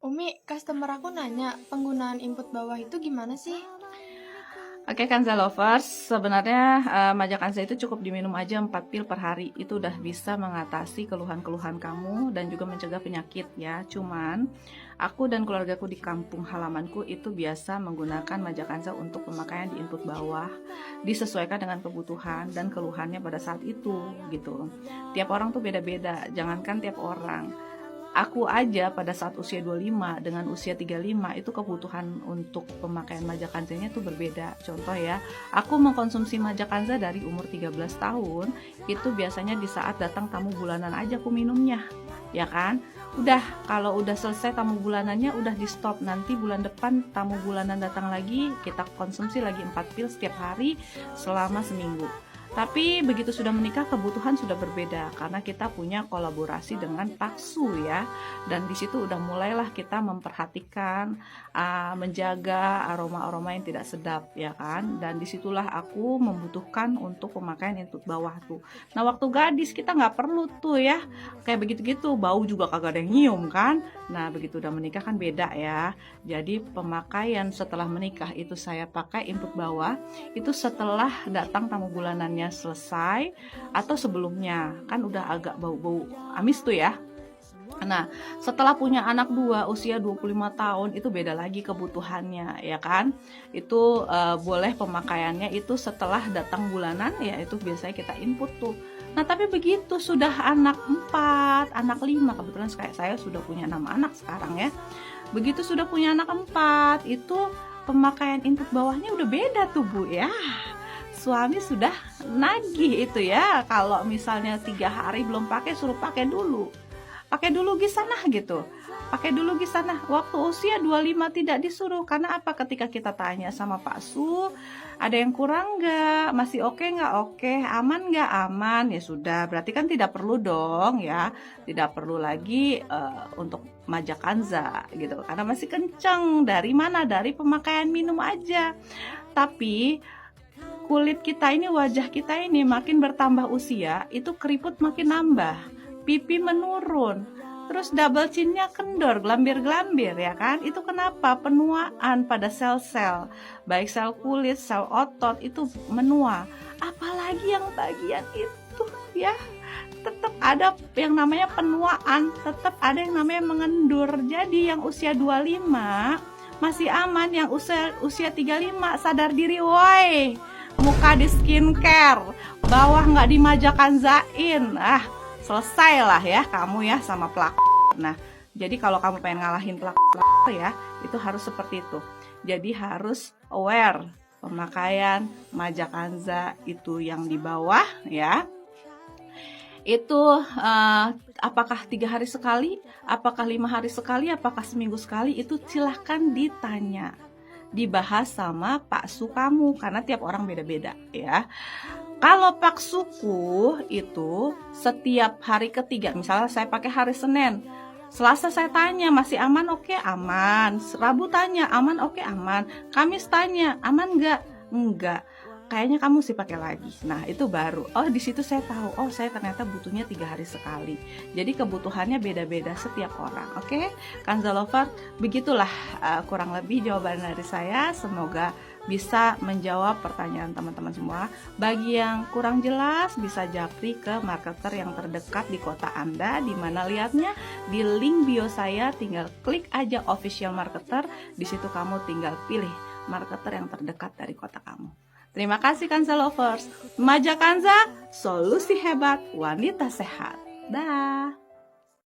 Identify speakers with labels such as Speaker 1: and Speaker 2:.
Speaker 1: Umi, customer aku nanya, penggunaan input bawah itu gimana sih?
Speaker 2: Oke, Kanza lovers, sebenarnya Maja Kanza itu cukup diminum aja 4 pil per hari. Itu udah bisa mengatasi keluhan-keluhan kamu dan juga mencegah penyakit ya. Cuman aku dan keluargaku di kampung halamanku itu biasa menggunakan Maja Kanza untuk pemakaian di input bawah, disesuaikan dengan kebutuhan dan keluhannya pada saat itu gitu. Tiap orang tuh beda-beda, jangankan tiap orang. Aku aja pada saat usia 25 dengan usia 35 itu kebutuhan untuk pemakaian majakanzanya tuh berbeda. Contoh ya, aku mengkonsumsi majakanza dari umur 13 tahun, itu biasanya di saat datang tamu bulanan aja aku minumnya. Ya kan? Udah, kalau udah selesai tamu bulanannya udah di stop. Nanti bulan depan tamu bulanan datang lagi, kita konsumsi lagi 4 pil setiap hari selama seminggu. Tapi begitu sudah menikah kebutuhan sudah berbeda karena kita punya kolaborasi dengan Paksu ya. Dan di situ udah mulailah kita memperhatikan, menjaga aroma-aroma yang tidak sedap ya kan. Dan disitulah aku membutuhkan untuk pemakaian input bawah tuh. Nah waktu gadis kita nggak perlu tuh ya kayak begitu-gitu, bau juga kagak ada yang nyium kan. Nah begitu udah menikah kan beda ya. Jadi pemakaian setelah menikah itu saya pakai input bawah itu setelah datang tamu bulanannya selesai atau sebelumnya, kan udah agak bau-bau amis tuh ya. Nah, setelah punya anak dua usia 25 tahun itu beda lagi kebutuhannya ya kan. Itu boleh pemakaiannya itu setelah datang bulanan ya, itu biasanya kita input tuh. Nah, tapi begitu sudah anak 4, anak 5, kebetulan kayak saya sudah punya 6 anak sekarang ya. Begitu sudah punya anak 4, itu pemakaian input bawahnya udah beda tuh Bu ya. Suami sudah nagih itu ya, kalau misalnya 3 hari belum pakai suruh pakai dulu sana gitu, pakai dulu di sana. Waktu usia 25 tidak disuruh, karena apa? Ketika kita tanya sama Pak Su, ada yang kurang nggak, masih oke nggak, oke, aman nggak, aman, ya sudah, berarti kan tidak perlu dong ya, tidak perlu lagi untuk majakanza gitu, karena masih kenceng. Dari mana? Dari pemakaian minum aja. Tapi kulit kita ini, wajah kita ini makin bertambah usia, itu keriput makin nambah, pipi menurun, terus double chinnya kendor, gelambir-gelambir ya kan. Itu kenapa? Penuaan pada sel-sel, baik sel kulit, sel otot itu menua. Apalagi yang bagian itu ya, tetap ada yang namanya penuaan, tetap ada yang namanya mengendur. Jadi yang usia 25 masih aman, yang usia 35 sadar diri woi. Muka di skincare, bawah nggak dimajakanzain, selesai lah ya kamu ya sama plak. Nah, jadi kalau kamu pengen ngalahin plak ya, itu harus seperti itu. Jadi harus aware pemakaian majakanza itu yang di bawah ya. Itu apakah 3 hari sekali, apakah 5 hari sekali, apakah seminggu sekali, itu silahkan ditanya, dibahas sama Pak Su kamu, karena tiap orang beda-beda ya. Kalau Pak Suku itu setiap hari ketiga, misalnya saya pakai hari Senin, Selasa saya tanya masih aman, oke aman. Rabu tanya aman, oke aman. Kamis tanya aman nggak, enggak. Kayaknya kamu sih pakai lagi. Nah itu baru, oh di situ saya tahu, oh saya ternyata butuhnya 3 hari sekali. Jadi kebutuhannya beda-beda setiap orang. Oke, Kanza Lover, begitulah kurang lebih jawaban dari saya. Semoga bisa menjawab pertanyaan teman-teman semua. Bagi yang kurang jelas bisa japri ke marketer yang terdekat di kota Anda. Di mana lihatnya? Di link bio saya, tinggal klik aja official marketer. Di situ kamu tinggal pilih marketer yang terdekat dari kota kamu. Terima kasih Kanza Lovers. Maja Kanza, solusi hebat wanita sehat. Dah.